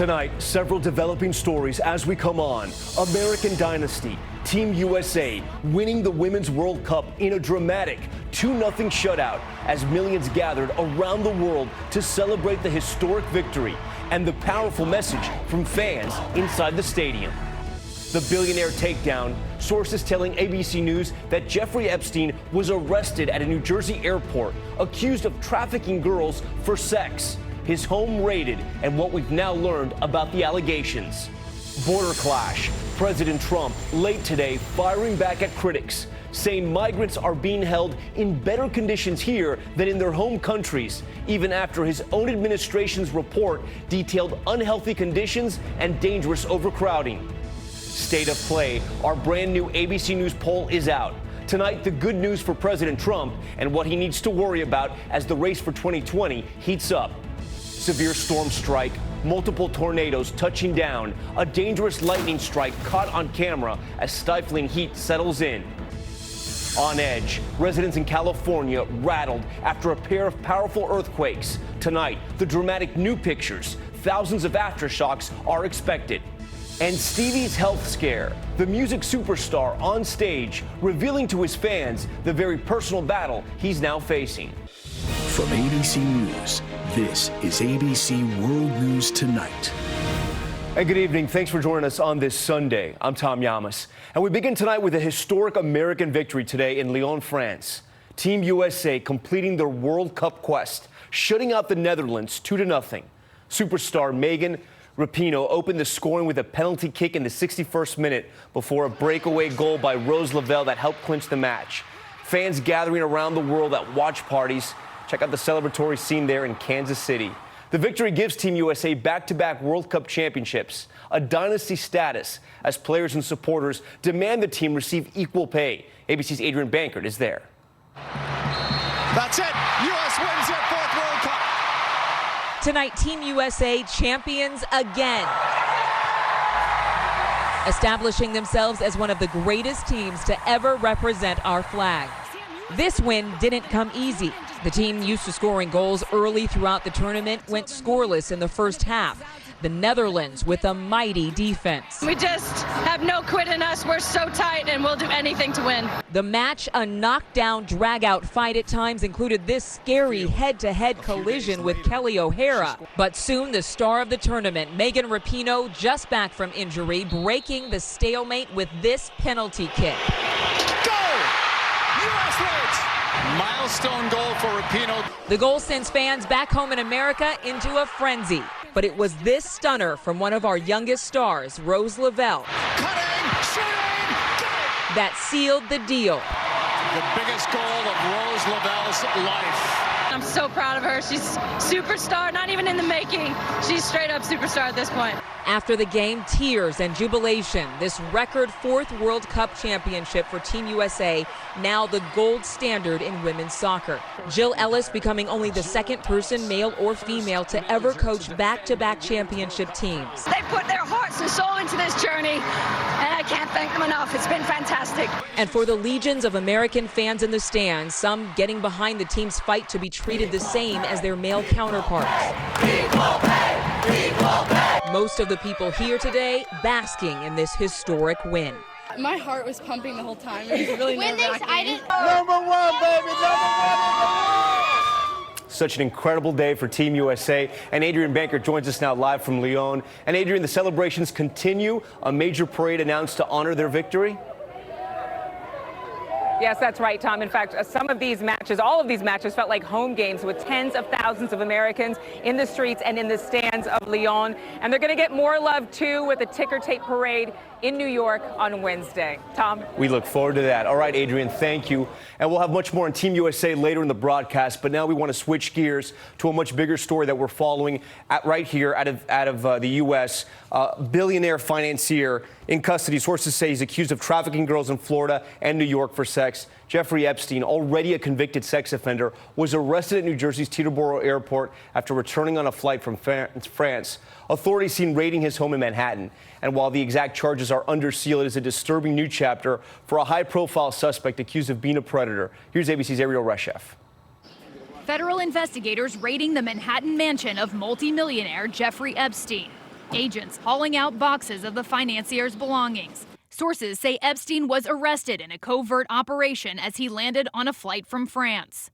Tonight, several developing stories as we come on. American Dynasty, Team USA winning the Women's World Cup in a dramatic 2-0 shutout as millions gathered around the world to celebrate the historic victory and the powerful message from fans inside the stadium. The billionaire takedown, sources telling ABC News that Jeffrey Epstein was arrested at a New Jersey airport accused of trafficking girls for sex. His home raided, and what we've now learned about the allegations. Border clash. President Trump late today firing back at critics, saying migrants are being held in better conditions here than in their home countries, even after his own administration's report detailed unhealthy conditions and dangerous overcrowding. State of play. Our brand new ABC News poll is out. Tonight, the good news for President Trump and what he needs to worry about as the race for 2020 heats up. Severe storm strike, multiple tornadoes touching down, a dangerous lightning strike caught on camera as stifling heat settles in. On edge, residents in California rattled after a pair of powerful earthquakes. Tonight, the dramatic new pictures. Thousands of aftershocks are expected. And Stevie's health scare, the music superstar on stage, revealing to his fans the very personal battle he's now facing. From ABC News, this is ABC World News Tonight. And good evening. Thanks for joining us on this Sunday. I'm Tom Llamas. And we begin tonight with a historic American victory today in Lyon, France. Team USA completing their World Cup quest, shutting out the Netherlands 2-0. Superstar Megan Rapinoe opened the scoring with a penalty kick in the 61st minute before a breakaway goal by Rose Lavelle that helped clinch the match. Fans gathering around the world at watch parties. Check out the celebratory scene there in Kansas City. The victory gives Team USA back-to-back World Cup championships, a dynasty status, as players and supporters demand the team receive equal pay. ABC's Adrian Bankert is there. That's it. U.S. wins their fourth World Cup. Tonight, Team USA champions again, establishing themselves as one of the greatest teams to ever represent our flag. This win didn't come easy. The team used to scoring goals early throughout the tournament went scoreless in the first half. The Netherlands with a mighty defense. We just have no quit in us. We're so tight and we'll do anything to win. The match, a knockdown, drag-out fight at times, included this scary head-to-head collision with Kelly O'Hara. But soon the star of the tournament, Megan Rapinoe, just back from injury, breaking the stalemate with this penalty kick. U.S. leads. Milestone goal for Rapinoe. The goal sends fans back home in America into a frenzy. But it was this stunner from one of our youngest stars, Rose Lavelle, Cutting, shooting, that sealed the deal. the biggest goal of Rose Lavelle's life. I'm so proud of her. She's superstar, not even in the making. She's straight up superstar at this point. After the game, tears and jubilation. This record fourth World Cup championship for Team USA, now the gold standard in women's soccer. Jill Ellis becoming only the second person, male or female, to ever coach back-to-back championship teams. They put their hearts and soul into this journey, and I can't thank them enough. It's been fantastic. And for the legions of American fans in the stands, some getting behind the team's fight to be treated the same as their male counterparts. Equal pay! Equal pay! Most of the people here today basking in this historic win. My heart was pumping the whole time. It was really nerve-wracking. Number one, baby! Number one! Such an incredible day for Team USA. And Adrian Bankert joins us now live from Lyon. And Adrian, the celebrations continue. A major parade announced to honor their victory. Yes, that's right, Tom. In fact, some of these matches, all of these matches felt like home games with tens of thousands of Americans in the streets and in the stands of Lyon. And they're going to get more love, too, with a ticker tape parade in New York on Wednesday. Tom? We look forward to that. All right, Adrian, thank you. And we'll have much more on Team USA later in the broadcast. But now we want to switch gears to a much bigger story that we're following right here out of the U.S. Billionaire financier in custody. Sources say he's accused of trafficking girls in Florida and New York for sex. Jeffrey Epstein, already a convicted sex offender, was arrested at New Jersey's Teterboro Airport after returning on a flight from France. Authorities seen raiding his home in Manhattan. And while the exact charges are under seal, it is a disturbing new chapter for a high-profile suspect accused of being a predator. Here's ABC's Ariel Reshef. Federal investigators raiding the Manhattan mansion of multimillionaire Jeffrey Epstein. agents hauling out boxes of the financier's belongings. Sources say Epstein was arrested in a covert operation as he landed on a flight from France.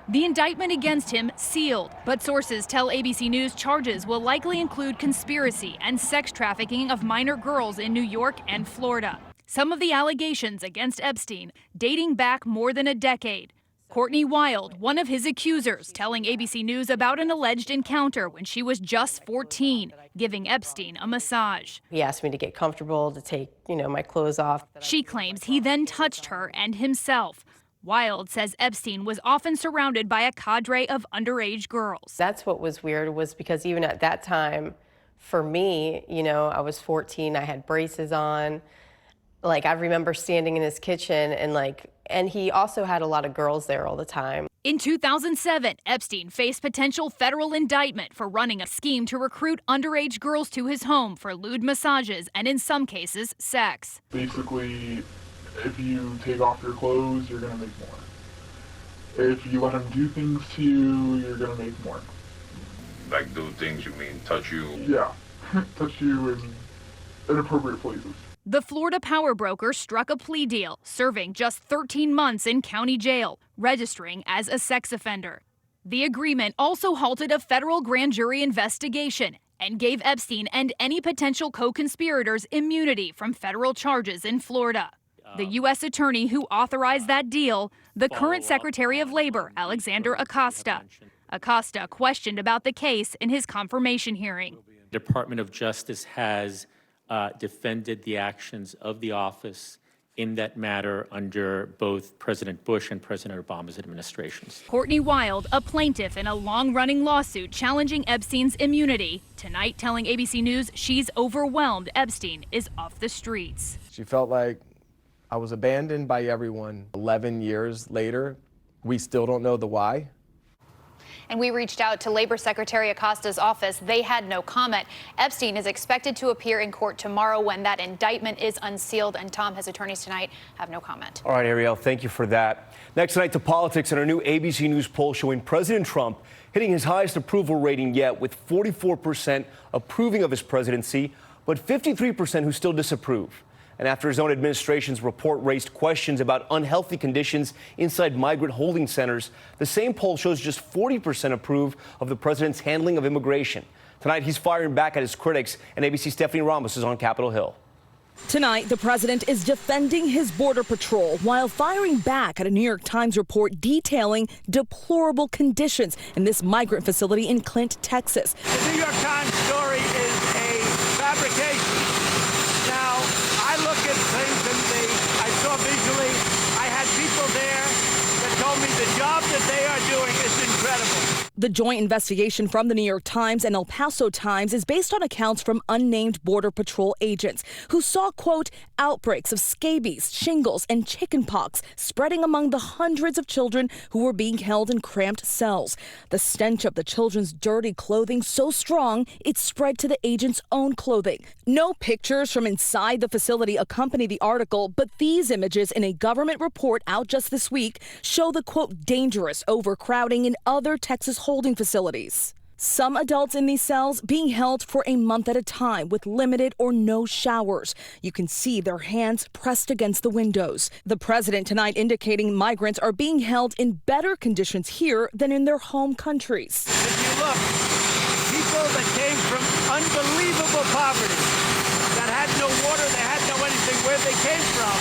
The indictment against him sealed, but sources tell ABC News charges will likely include conspiracy and sex trafficking of minor girls in New York and Florida. Some of the allegations against Epstein dating back more than a decade. Courtney Wild, one of his accusers, telling ABC News about an alleged encounter when she was just 14, giving Epstein a massage. He asked me to get comfortable, to take, my clothes off. She claims he then touched her and himself. Wild says Epstein was often surrounded by a cadre of underage girls. That's what was weird, was because even at that time, for me, I was 14, I had braces on. I remember standing in his kitchen and he also had a lot of girls there all the time. In 2007, Epstein faced potential federal indictment for running a scheme to recruit underage girls to his home for lewd massages and, in some cases, sex. Basically, if you take off your clothes, you're going to make more. If you let them do things to you, you're going to make more. Like do things, you mean touch you? Yeah, touch you in inappropriate places. The Florida power broker struck a plea deal, serving just 13 months in county jail, registering as a sex offender. The agreement also halted a federal grand jury investigation and gave Epstein and any potential co-conspirators immunity from federal charges in Florida. The U.S. attorney who authorized that deal, the current Secretary of Labor, Alexander Acosta. Acosta questioned about the case in his confirmation hearing. The Department of Justice has defended the actions of the office in that matter under both President Bush and President Obama's administrations. Courtney Wild, a plaintiff in a long-running lawsuit challenging Epstein's immunity, tonight telling ABC News she's overwhelmed Epstein is off the streets. She felt like I was abandoned by everyone. 11 years later, we still don't know the why. And we reached out to Labor Secretary Acosta's office. They had no comment. Epstein is expected to appear in court tomorrow when that indictment is unsealed. And Tom, his attorneys tonight have no comment. All right, Ariel, thank you for that. Next tonight to politics and our new ABC News poll showing President Trump hitting his highest approval rating yet, with 44% approving of his presidency, but 53% who still disapprove. And after his own administration's report raised questions about unhealthy conditions inside migrant holding centers, the same poll shows just 40% approve of the president's handling of immigration. Tonight, he's firing back at his critics, and ABC's Stephanie Ramos is on Capitol Hill. Tonight, the president is defending his border patrol while firing back at a New York Times report detailing deplorable conditions in this migrant facility in Clint, Texas. The New York Times story is a fabrication. Now, I look at things and I saw visually, I had people there that told me the job that they are doing is incredible. The joint investigation from the New York Times and El Paso Times is based on accounts from unnamed Border Patrol agents who saw, quote, outbreaks of scabies, shingles, and chickenpox spreading among the hundreds of children who were being held in cramped cells. The stench of the children's dirty clothing so strong it spread to the agents' own clothing. No pictures from inside the facility accompany the article, but these images in a government report out just this week show the, quote, dangerous overcrowding in other Texas holding facilities. Some adults in these cells being held for a month at a time with limited or no showers. You can see their hands pressed against the windows. The president tonight indicating migrants are being held in better conditions here than in their home countries. If you look, people that came from unbelievable poverty, that had no water, they had no anything, where they came from.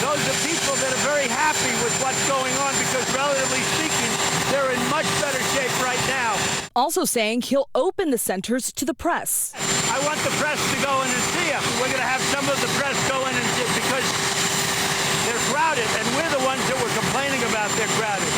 Those are people that are very happy with what's going on because, relatively speaking, they're in much better shape right now. Also saying he'll open the centers to the press. I want the press to go in and see them. We're going to have some of the press go in and see because they're crowded, and we're the ones that were complaining about they're crowded.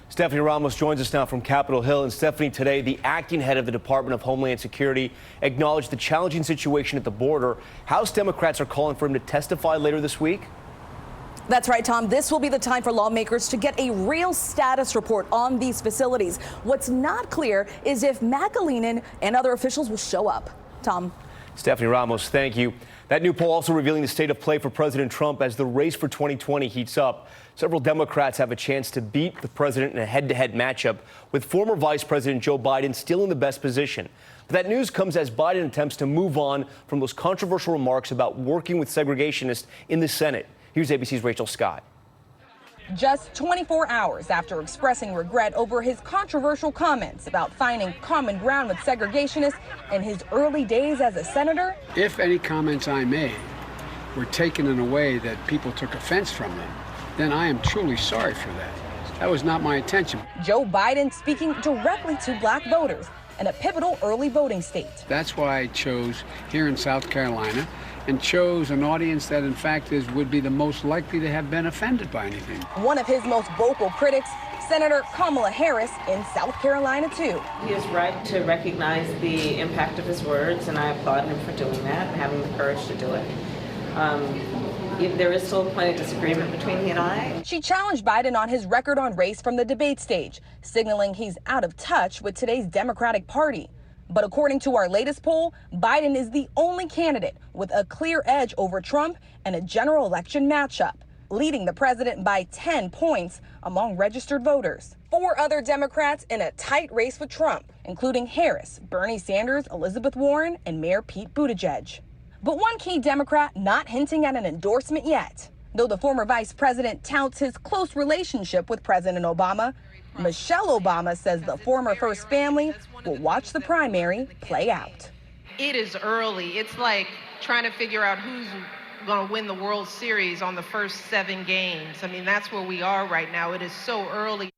Stephanie Ramos joins us now from Capitol Hill. And Stephanie, today, the acting head of the Department of Homeland Security acknowledged the challenging situation at the border. House Democrats are calling for him to testify later this week. That's right, Tom. This will be the time for lawmakers to get a real status report on these facilities. What's not clear is if McAleenan and other officials will show up. Tom. Stephanie Ramos, thank you. That new poll also revealing the state of play for President Trump as the race for 2020 heats up. Several Democrats have a chance to beat the president in a head-to-head matchup, with former Vice President Joe Biden still in the best position. But that news comes as Biden attempts to move on from those controversial remarks about working with segregationists in the Senate. Here's ABC's Rachel Scott. Just 24 hours after expressing regret over his controversial comments about finding common ground with segregationists in his early days as a senator. If any comments I made were taken in a way that people took offense from them, then I am truly sorry for that. That was not my intention. Joe Biden speaking directly to black voters in a pivotal early voting state. That's why I chose here in South Carolina and chose an audience that in fact would be the most likely to have been offended by anything. One of his most vocal critics, Senator Kamala Harris in South Carolina too. He is right to recognize the impact of his words, and I applaud him for doing that and having the courage to do it. There is still plenty of disagreement between he and I. She challenged Biden on his record on race from the debate stage, signaling he's out of touch with today's Democratic Party. But according to our latest poll, Biden is the only candidate with a clear edge over Trump in a general election matchup, leading the president by 10 points among registered voters. 4 other Democrats in a tight race with Trump, including Harris, Bernie Sanders, Elizabeth Warren, and Mayor Pete Buttigieg. But one key Democrat not hinting at an endorsement yet. Though the former vice president touts his close relationship with President Obama, Michelle Obama says the former first family will watch the primary play out. It is early. It's like trying to figure out who's going to win the World Series on the first 7 games. I mean, that's where we are right now. It is so early.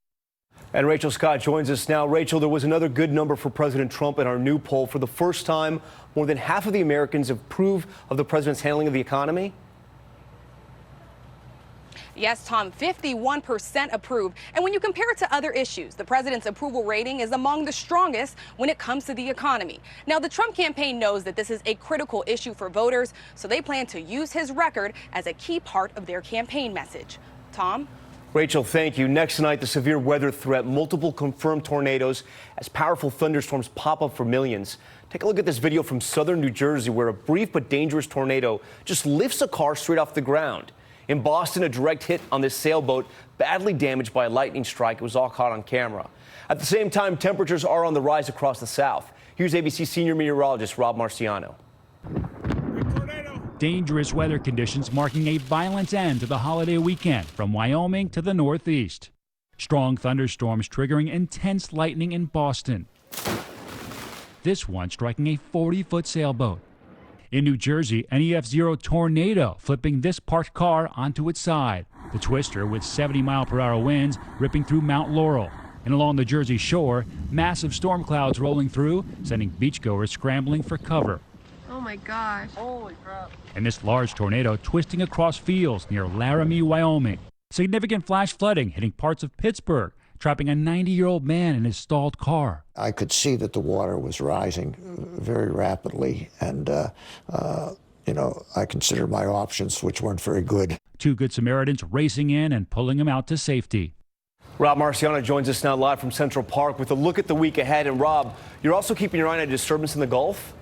And Rachel Scott joins us now. Rachel, there was another good number for President Trump in our new poll. For the first time, more than half of the Americans approve of the president's handling of the economy. Yes, Tom, 51% approve. And when you compare it to other issues, the president's approval rating is among the strongest when it comes to the economy. Now, the Trump campaign knows that this is a critical issue for voters, so they plan to use his record as a key part of their campaign message. Tom? Rachel, thank you. Next tonight, the severe weather threat, multiple confirmed tornadoes as powerful thunderstorms pop up for millions. Take a look at this video from southern New Jersey, where a brief but dangerous tornado just lifts a car straight off the ground. In Boston, a direct hit on this sailboat, badly damaged by a lightning strike. It was all caught on camera. At the same time, temperatures are on the rise across the South. Here's ABC senior meteorologist Rob Marciano. Dangerous weather conditions marking a violent end to the holiday weekend from Wyoming to the Northeast. Strong thunderstorms triggering intense lightning in Boston. This one striking a 40-foot sailboat. In New Jersey, an EF0 tornado flipping this parked car onto its side. The twister, with 70-mile-per-hour winds, ripping through Mount Laurel. And along the Jersey shore, massive storm clouds rolling through, sending beachgoers scrambling for cover. Oh my gosh. Holy crap. And this large tornado twisting across fields near Laramie, Wyoming. Significant flash flooding hitting parts of Pittsburgh, trapping a 90-year-old man in his stalled car. I could see that the water was rising very rapidly, and, I considered my options, which weren't very good. 2 Good Samaritans racing in and pulling him out to safety. Rob Marciano joins us now live from Central Park with a look at the week ahead. And Rob, you're also keeping your eye on a disturbance in the Gulf?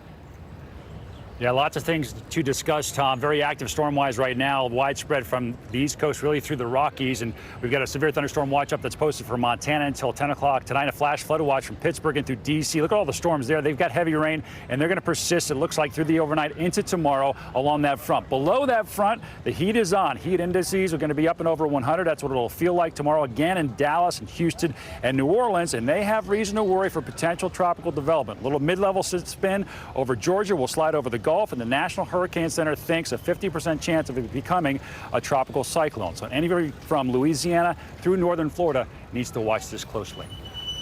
Yeah, lots of things to discuss, Tom. Very active storm-wise right now, widespread from the East Coast really through the Rockies. And we've got a severe thunderstorm watch up that's posted for Montana until 10 o'clock tonight. A flash flood watch from Pittsburgh and through D.C. Look at all the storms there. They've got heavy rain, and they're going to persist, it looks like, through the overnight into tomorrow along that front. Below that front, the heat is on. Heat indices are going to be up and over 100. That's what it'll feel like tomorrow again in Dallas and Houston and New Orleans. And they have reason to worry for potential tropical development. A little mid-level spin over Georgia will slide over the Gulf, and the National Hurricane Center thinks a 50% chance of it becoming a tropical cyclone. So anybody from Louisiana through northern Florida needs to watch this closely.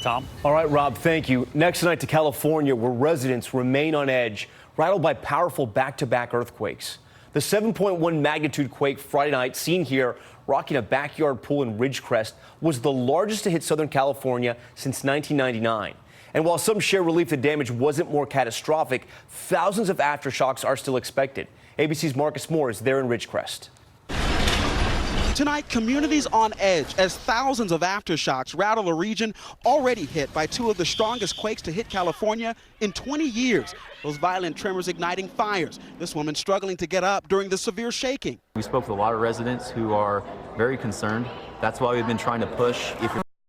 Tom? All right, Rob, thank you. Next tonight to California, where residents remain on edge, rattled by powerful back-to-back earthquakes. The 7.1 magnitude quake Friday night, seen here rocking a backyard pool in Ridgecrest, was the largest to hit Southern California since 1999. And while some share relief the damage wasn't more catastrophic, thousands of aftershocks are still expected. ABC's Marcus Moore is there in Ridgecrest. Tonight, communities on edge as thousands of aftershocks rattle a region already hit by two of the strongest quakes to hit California in 20 years. Those violent tremors igniting fires. This woman struggling to get up during the severe shaking. We spoke with a lot of residents who are very concerned. That's why we've been trying to push. If you're